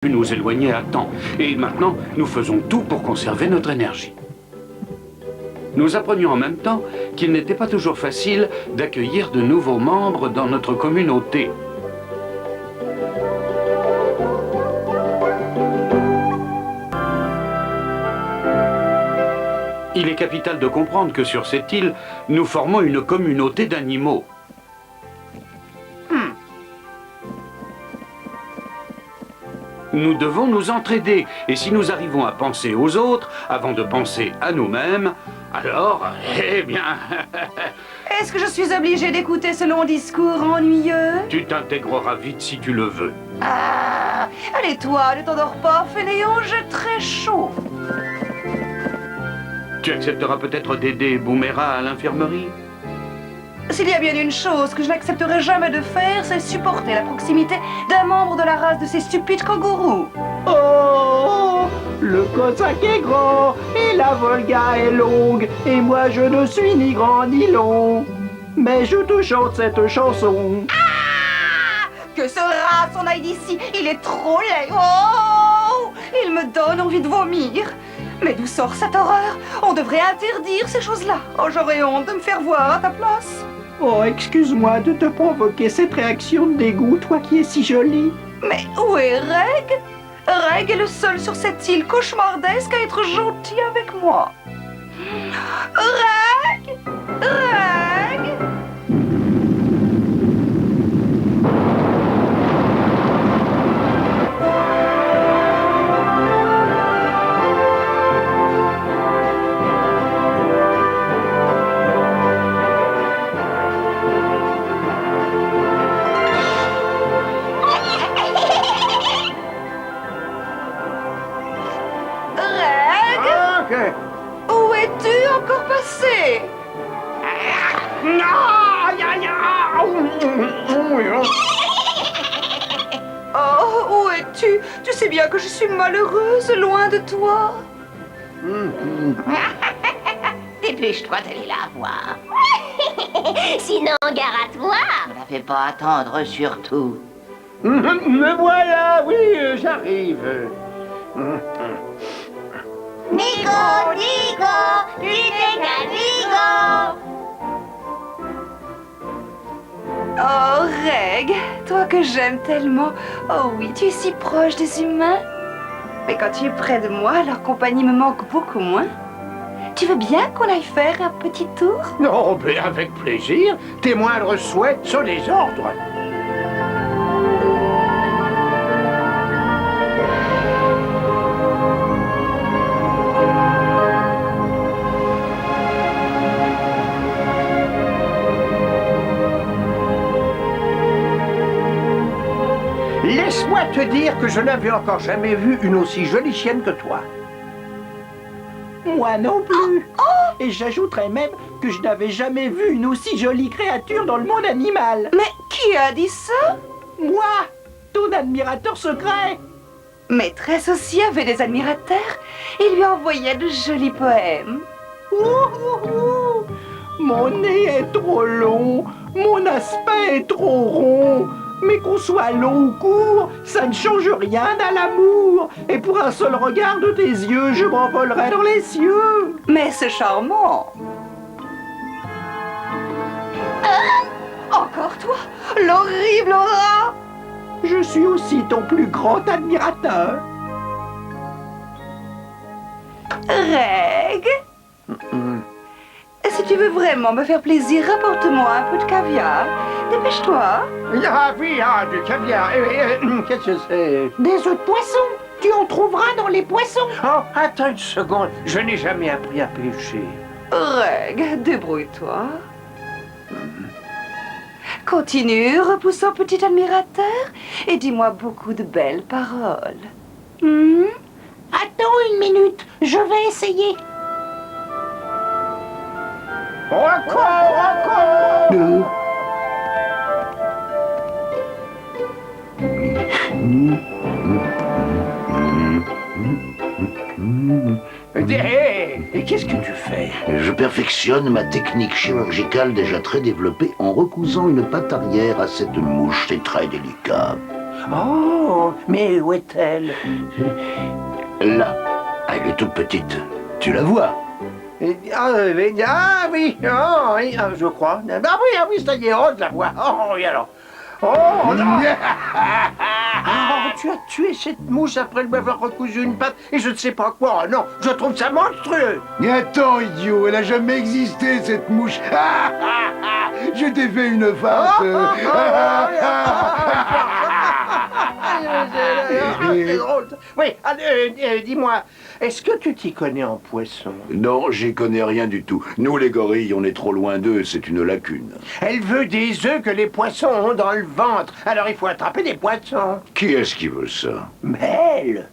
pu nous éloigner à temps. Et maintenant, nous faisons tout pour conserver notre énergie. Nous apprenions en même temps qu'il n'était pas toujours facile d'accueillir de nouveaux membres dans notre communauté. Il est capital de comprendre que sur cette île, nous formons une communauté d'animaux. Nous devons nous entraider, et si nous arrivons à penser aux autres avant de penser à nous-mêmes, alors, eh bien... Est-ce que je suis obligée d'écouter ce long discours ennuyeux? Tu t'intégreras vite si tu le veux. Ah! Allez toi, ne t'endors pas, fainéant, j'ai très chaud. Tu accepteras peut-être d'aider Boumera à l'infirmerie? S'il y a bien une chose que je n'accepterai jamais de faire, c'est supporter la proximité d'un membre de la race de ces stupides kangourous. Oh, le Cosaque est grand et la Volga est longue, et moi je ne suis ni grand ni long, mais je te chante cette chanson. Ah! Que ce rat s'en aille d'ici, il est trop laid. Oh! Il me donne envie de vomir. Mais d'où sort cette horreur? On devrait interdire ces choses-là. Oh, j'aurais honte de me faire voir à ta place. Oh, excuse-moi de te provoquer cette réaction de dégoût, toi qui es si jolie. Mais où est Reg? Reg est le seul sur cette île cauchemardesque à être gentil avec moi. Reg! Reg! Où es-tu encore passé? Oh, où es-tu? Tu sais bien que je suis malheureuse loin de toi. Dépêche-toi d'aller la voir. Sinon, gare à toi. Ne la fais pas attendre, surtout. Me voilà, oui, j'arrive. Nico, Nico, tu n'es qu'un Nico. Oh, Reg, toi que j'aime tellement. Oh oui, tu es si proche des humains. Mais quand tu es près de moi, leur compagnie me manque beaucoup moins. Tu veux bien qu'on aille faire un petit tour? Oh, mais avec plaisir. Tes moindres souhaits sont des ordres. Laisse-moi te dire que je n'avais encore jamais vu une aussi jolie chienne que toi. Moi non plus. Et j'ajouterais même que je n'avais jamais vu une aussi jolie créature dans le monde animal. Mais qui a dit ça? Moi, ton admirateur secret. Maîtresse aussi avait des admirateurs et lui envoyait de jolis poèmes. Ouh, ouh, ouh. Mon nez est trop long, mon aspect est trop rond. Mais qu'on soit long ou court, ça ne change rien à l'amour. Et pour un seul regard de tes yeux, je m'envolerai dans les cieux. Mais c'est charmant. Encore toi, l'horrible rat. Je suis aussi ton plus grand admirateur. Reg, si tu veux vraiment me faire plaisir, rapporte-moi un peu de caviar. Dépêche-toi. Ah oui, du caviar. Qu'est-ce que c'est? Des œufs de poisson. Tu en trouveras dans les poissons. Oh, attends une seconde. Je n'ai jamais appris à pêcher. Reg, débrouille-toi. Continue, repoussant petit admirateur, et dis-moi beaucoup de belles paroles. Attends une minute, je vais essayer. Encore. Et qu'est-ce que tu fais? Je perfectionne ma technique chirurgicale déjà très développée en recousant une patte arrière à cette mouche. C'est très délicat. Oh, mais où est-elle? Là, elle est toute petite. Tu la vois? Ah oui, je crois. Ah oui, ça y est, je la vois. Oh, oui alors. Oh, non. Oh, tu as tué cette mouche après lui avoir recousu une patte et je ne sais pas quoi. Oh, non, je trouve ça monstrueux. Mais attends, idiot, elle a jamais existé, cette mouche. Je t'ai fait une farce. C'est drôle. Oui, allez, dis-moi, est-ce que tu t'y connais en poisson? Non, j'y connais rien du tout. Nous, les gorilles, on est trop loin d'eux, c'est une lacune. Elle veut des œufs que les poissons ont dans le ventre. Alors il faut attraper des poissons. Qui est-ce qui veut ça? Belle.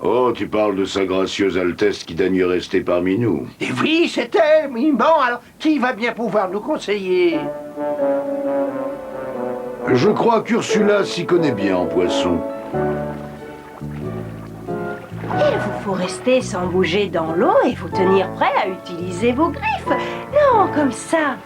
Oh, tu parles de sa gracieuse Altesse qui daigne rester parmi nous. Et oui, c'est elle. Oui, bon, alors, qui va bien pouvoir nous conseiller? Je crois qu'Ursula s'y connaît bien en poisson. Il vous faut rester sans bouger dans l'eau et vous tenir prêt à utiliser vos griffes. Non, comme ça.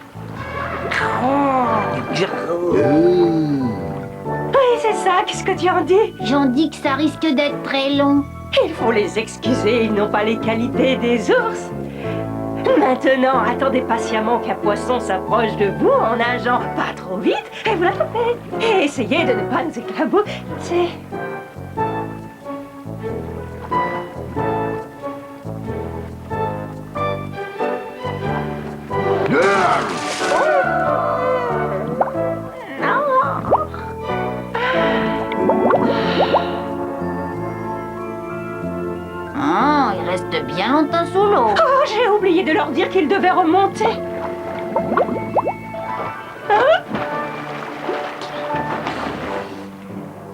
Oui, c'est ça. Qu'est-ce que tu en dis? J'en dis que ça risque d'être très long. Il faut les excuser, ils n'ont pas les qualités des ours. Maintenant, attendez patiemment qu'un poisson s'approche de vous en nageant pas trop vite et vous l'attrapez. Et essayez de ne pas nous éclabousser. Ah, il reste bien longtemps sous l'eau. Oh, j'ai oublié de leur dire qu'ils devaient remonter. Hein?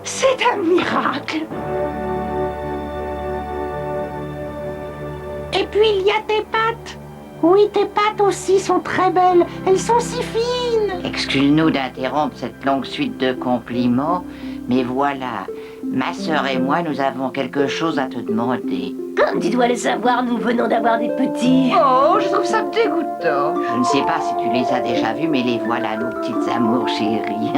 C'est un miracle. Et puis il y a tes pattes. Oui, tes pattes aussi sont très belles. Elles sont si fines. Excuse-nous d'interrompre cette longue suite de compliments, mais voilà, ma sœur et moi, nous avons quelque chose à te demander. Comme tu dois le savoir, nous venons d'avoir des petits. Oh, je trouve ça dégoûtant. Je ne sais pas si tu les as déjà vus, mais les voilà, nos petites amours chéries.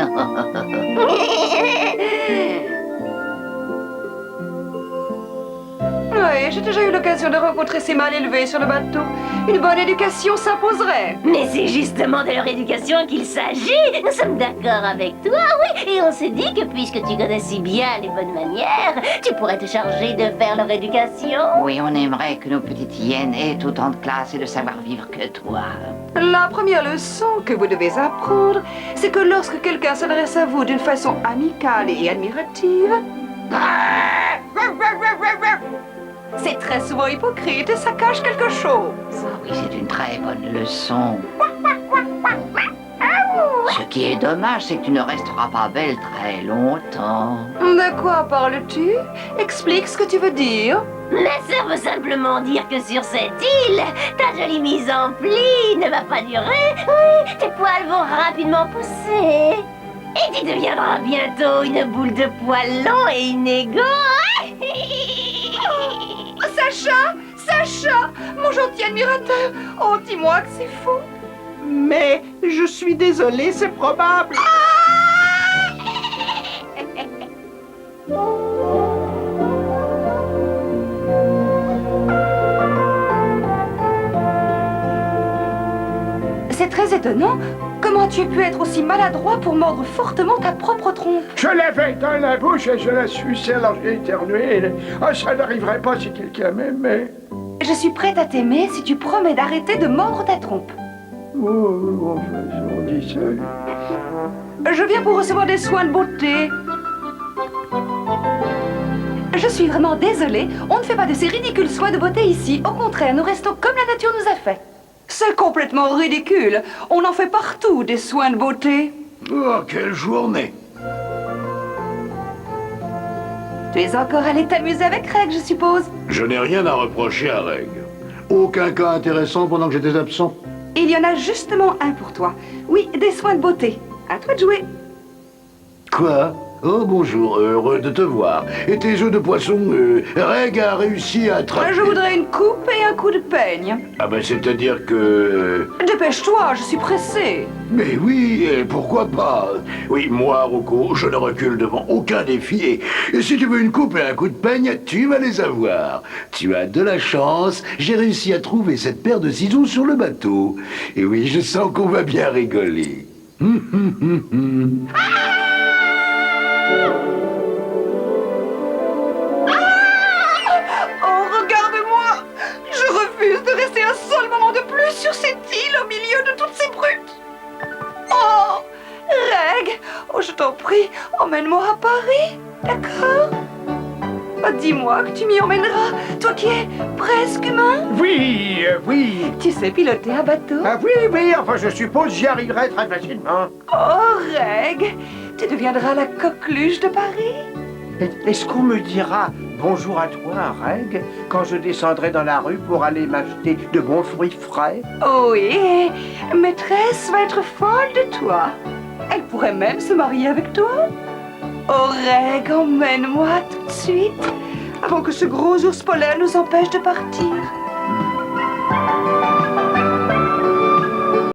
Oui, j'ai déjà eu l'occasion de rencontrer ces mâles élevés sur le bateau. Une bonne éducation s'imposerait. Mais c'est justement de leur éducation qu'il s'agit. Nous sommes d'accord avec toi, oui. Et on s'est dit que puisque tu connais si bien les bonnes manières, tu pourrais te charger de faire leur éducation. Oui, on aimerait que nos petites hyènes aient autant de classe et de savoir-vivre que toi. La première leçon que vous devez apprendre, c'est que lorsque quelqu'un s'adresse à vous d'une façon amicale et admirative, c'est très souvent hypocrite et ça cache quelque chose. Oui, c'est une très bonne leçon. Ce qui est dommage, c'est que tu ne resteras pas belle très longtemps. De quoi parles-tu? Explique ce que tu veux dire. Ma sœur veut simplement dire que sur cette île, ta jolie mise en pli ne va pas durer. Oui, tes poils vont rapidement pousser. Et tu deviendras bientôt une boule de poils longs et inégaux. Sacha, mon gentil admirateur. Oh, dis-moi que c'est faux. Mais je suis désolé, c'est probable. C'est très étonnant. Comment tu as pu être aussi maladroit pour mordre fortement ta propre trompe? Je l'avais dans la bouche et je la suçais alors j'ai éternué. Ah, ça n'arriverait pas si quelqu'un m'aimait. Je suis prête à t'aimer si tu promets d'arrêter de mordre ta trompe. Oh, on dit ça. Je viens pour recevoir des soins de beauté. Je suis vraiment désolée, on ne fait pas de ces ridicules soins de beauté ici. Au contraire, nous restons comme la nature nous a fait. C'est complètement ridicule. On en fait partout des soins de beauté. Oh, quelle journée! Tu es encore allé t'amuser avec Reg, je suppose. Je n'ai rien à reprocher à Reg. Aucun cas intéressant pendant que j'étais absent. Il y en a justement un pour toi. Oui, des soins de beauté. À toi de jouer. Quoi? Oh, bonjour, heureux de te voir. Et tes œufs de poisson, Reg a réussi à attraper... Je voudrais une coupe et un coup de peigne. Ah ben, c'est-à-dire que... Dépêche-toi, je suis pressée. Mais oui, et pourquoi pas? Oui, moi, Rocco, je ne recule devant aucun défi. Et si tu veux une coupe et un coup de peigne, tu vas les avoir. Tu as de la chance, j'ai réussi à trouver cette paire de ciseaux sur le bateau. Et oui, je sens qu'on va bien rigoler. Oh, regarde-moi! Je refuse de rester un seul moment de plus sur cette île au milieu de toutes ces brutes. Oh, Reg! Oh, je t'en prie, emmène-moi à Paris, d'accord? Oh, dis-moi que tu m'y emmèneras, toi qui es presque humain. Oui, oui. Tu sais piloter un bateau? Ah oui, oui, enfin je suppose j'y arriverai très facilement. Oh, Reg! Tu deviendras la coqueluche de Paris. Est-ce qu'on me dira bonjour à toi, Reg, quand je descendrai dans la rue pour aller m'acheter de bons fruits frais? Oh oui, maîtresse va être folle de toi. Elle pourrait même se marier avec toi. Oh Reg, emmène-moi tout de suite, avant que ce gros ours polaire nous empêche de partir.